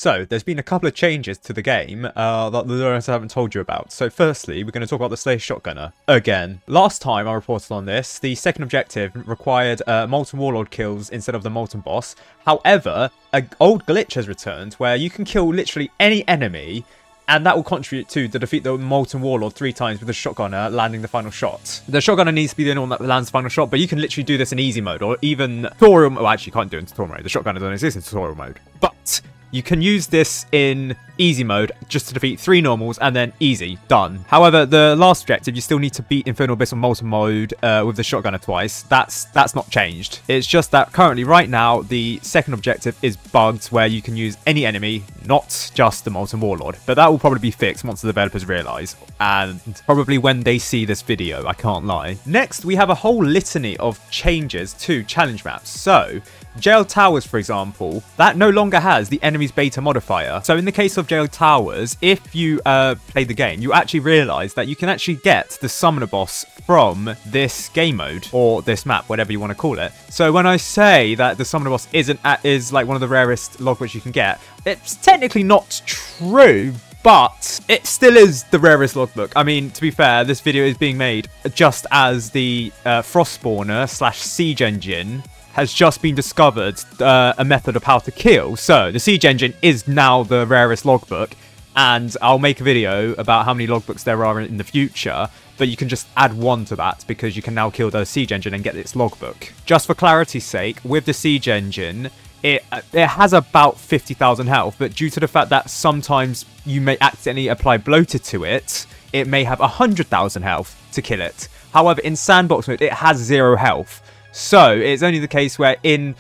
So, there's been a couple of changes to the game that the rest I haven't told you about. So, firstly, we're going to talk about the Slayer Shotgunner again. Last time I reported on this, the second objective required Molten Warlord kills instead of the Molten Boss. However, an old glitch has returned where you can kill literally any enemy, and that will contribute to defeat the Molten Warlord 3 times with the Shotgunner landing the final shot. The Shotgunner needs to be the only one that lands the final shot, but you can literally do this in easy mode, or even tutorial mode. Well, actually, you can't do it in tutorial mode. The Shotgunner doesn't exist in tutorial mode. But you can use this in easy mode just to defeat 3 normals and then easy, done. However, the last objective, you still need to beat Infernal Abyss on Molten mode with the Shotgunner twice. That's not changed. It's just that currently, right now, the second objective is bugged where you can use any enemy, not just the Molten Warlord. But that will probably be fixed once the developers realise, and probably when they see this video, I can't lie. Next, we have a whole litany of changes to challenge maps. So, Jail Towers, for example, that no longer has the enemy's beta modifier. So in the case of Jail Towers, if you play the game, you actually realise that you can actually get the Summoner Boss from this game mode, or this map, whatever you want to call it. So when I say that the Summoner Boss is like one of the rarest logbooks you can get, it's technically not true, but it still is the rarest logbook. I mean, to be fair, this video is being made just as the Frost Spawner / Siege Engine has just been discovered, a method of how to kill. So the Siege Engine is now the rarest logbook, and I'll make a video about how many logbooks there are in the future, but you can just add 1 to that because you can now kill the Siege Engine and get its logbook. Just for clarity's sake, with the Siege Engine, it has about 50,000 health, but due to the fact that sometimes you may accidentally apply bloated to it, it may have 100,000 health to kill it. However, in sandbox mode, it has 0 health. So, it's only the case where in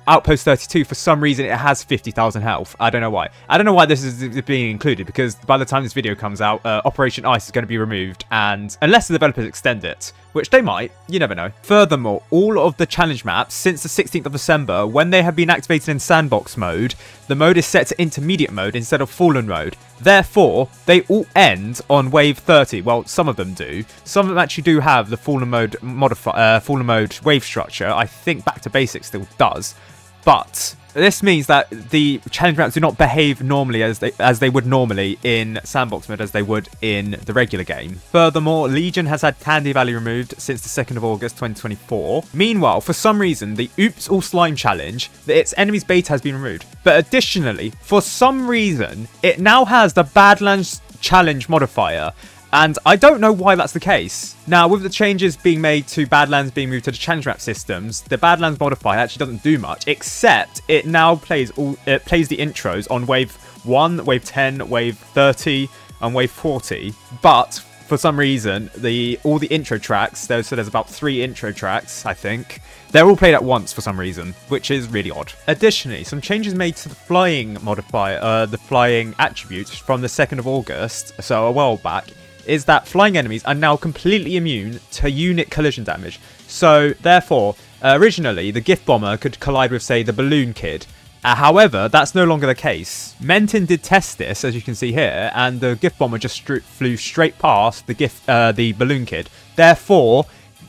Outpost 32, for some reason, it has 50,000 health. I don't know why. I don't know why this is being included, because by the time this video comes out, Operation Ice is going to be removed, and unless the developers extend it, which they might, you never know. Furthermore, all of the challenge maps since the 16th of December, when they have been activated in sandbox mode, the mode is set to intermediate mode instead of fallen mode. Therefore, they all end on wave 30. Well, some of them do. Some of them actually do have the fallen mode fallen mode wave structure. I think Back to Basics still does. But this means that the challenge maps do not behave normally as they would normally in sandbox mode as they would in the regular game. Furthermore, Legion has had Candy Valley removed since the 2nd of August 2024. Meanwhile, for some reason, the Oops All Slime challenge, its enemy's beta has been removed. But additionally, for some reason, it now has the Badlands challenge modifier. And I don't know why that's the case. Now, with the changes being made to Badlands being moved to the challenge map systems, the Badlands modifier actually doesn't do much, except it now plays the intros on wave 1, wave 10, wave 30, and wave 40. But for some reason, all the intro tracks, there's about 3 intro tracks, I think, they're all played at once for some reason, which is really odd. Additionally, some changes made to the flying modifier, the flying attribute from the 2nd of August, so a while back, is that flying enemies are now completely immune to unit collision damage. So, therefore, originally, the Gift Bomber could collide with, say, the Balloon Kid. However, that's no longer the case. Menton did test this, as you can see here, and the Gift Bomber just flew straight past the Balloon Kid. Therefore,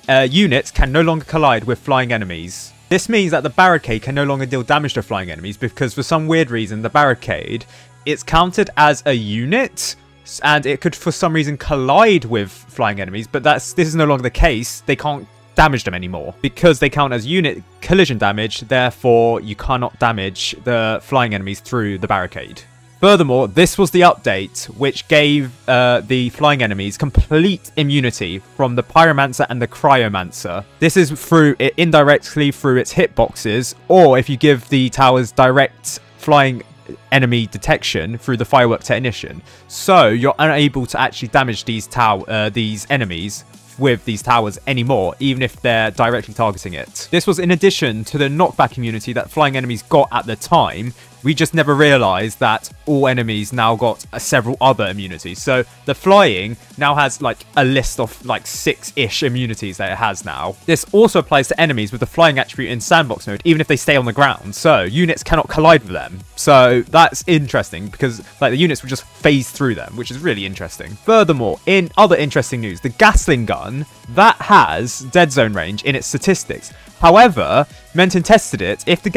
units can no longer collide with flying enemies. This means that the Barricade can no longer deal damage to flying enemies, because for some weird reason, the Barricade, it's counted as a unit, and it could for some reason collide with flying enemies, but this is no longer the case. They can't damage them anymore because they count as unit collision damage. Therefore, you cannot damage the flying enemies through the Barricade. Furthermore, this was the update which gave the flying enemies complete immunity from the Pyromancer and the Cryomancer. This is indirectly through its hitboxes, or if you give the towers direct flying enemy detection through the Firework Technician. So you're unable to actually damage these enemies with these towers anymore, even if they're directly targeting it. This was in addition to the knockback immunity that flying enemies got at the time. We just never realized that all enemies now got several other immunities. So the flying now has like a list of like 6-ish immunities that it has now. This also applies to enemies with the flying attribute in sandbox mode, even if they stay on the ground. So units cannot collide with them. So that's interesting because like the units will just phase through them, which is really interesting. Furthermore, in other interesting news, the Gatling gun, that has dead zone range in its statistics. However, Menton tested it. If the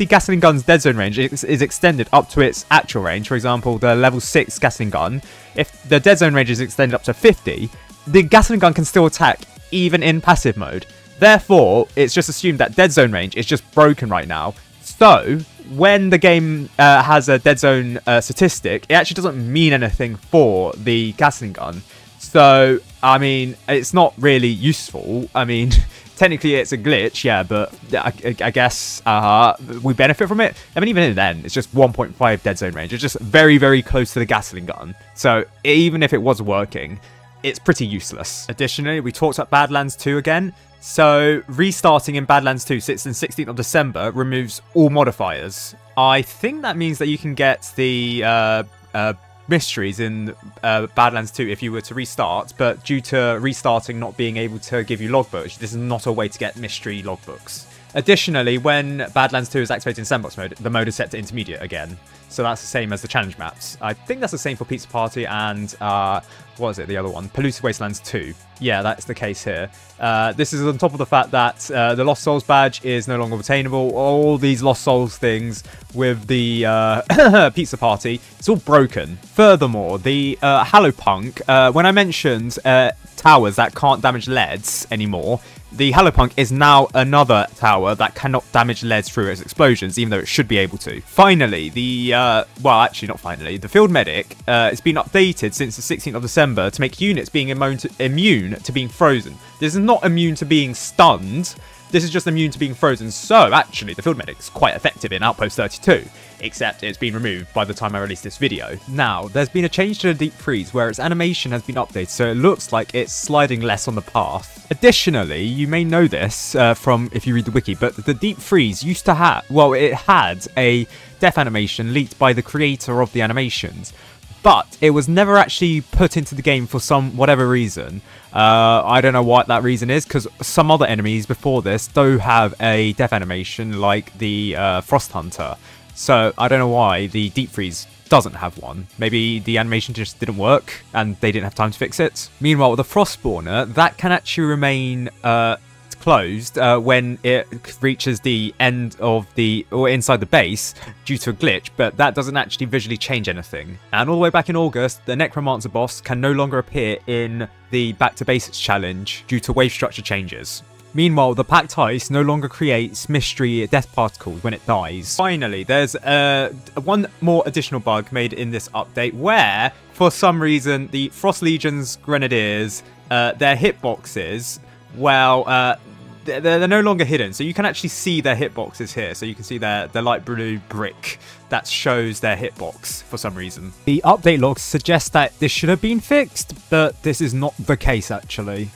gasoline gun's dead zone range is extended up to its actual range, for example, the level 6 gasoline gun, if the dead zone range is extended up to 50, the gasoline gun can still attack even in passive mode. Therefore, it's just assumed that dead zone range is just broken right now. So, when the game has a dead zone statistic, it actually doesn't mean anything for the gasoline gun. So, I mean, it's not really useful. I mean, technically it's a glitch, yeah, but I guess we benefit from it. I mean, even then, it's just 1.5 dead zone range. It's just very, very close to the gasoline gun. So, even if it was working, it's pretty useless. Additionally, we talked about Badlands 2 again. So, restarting in Badlands 2 6th and 16th of December removes all modifiers. I think that means that you can get the mysteries in Badlands 2 if you were to restart, but due to restarting not being able to give you logbooks, this is not a way to get mystery logbooks. Additionally, when Badlands 2 is activated in sandbox mode, the mode is set to intermediate again. So that's the same as the challenge maps. I think that's the same for Pizza Party and, what was it, the other one? Polluted Wastelands 2. Yeah, that's the case here. This is on top of the fact that the Lost Souls badge is no longer obtainable. All these Lost Souls things with the Pizza Party, it's all broken. Furthermore, the Halopunk, when I mentioned towers that can't damage leads anymore, the Halopunk is now another tower that cannot damage leads through its explosions, even though it should be able to. Finally, well, actually not finally, the Field Medic has been updated since the 16th of December to make units being immune to being frozen. This is not immune to being stunned, this is just immune to being frozen. So, actually, the Field Medic is quite effective in Outpost 32, except it's been removed by the time I released this video. Now, there's been a change to the Deep Freeze where its animation has been updated, so it looks like it's sliding less on the path. Additionally, you may know this from if you read the wiki, but the Deep Freeze used to have, well, it had a death animation leaked by the creator of the animations, but it was never actually put into the game for some whatever reason. I don't know what that reason is, because some other enemies before this do have a death animation, like the Frost Hunter. So I don't know why the Deep Freeze doesn't have one. Maybe the animation just didn't work and they didn't have time to fix it. Meanwhile, with the Frost Spawner, that can actually remain closed when it reaches the end of the, or inside the base due to a glitch, but that doesn't actually visually change anything. And all the way back in August, the Necromancer boss can no longer appear in the Back to Basics challenge due to wave structure changes. Meanwhile, the packed ice no longer creates mystery death particles when it dies. Finally, there's one more additional bug made in this update where, for some reason, the Frost Legion's Grenadiers, their hitboxes, well, they're no longer hidden, so you can actually see their hitboxes here. So you can see the light blue brick that shows their hitbox for some reason. The update logs suggest that this should have been fixed, but this is not the case actually.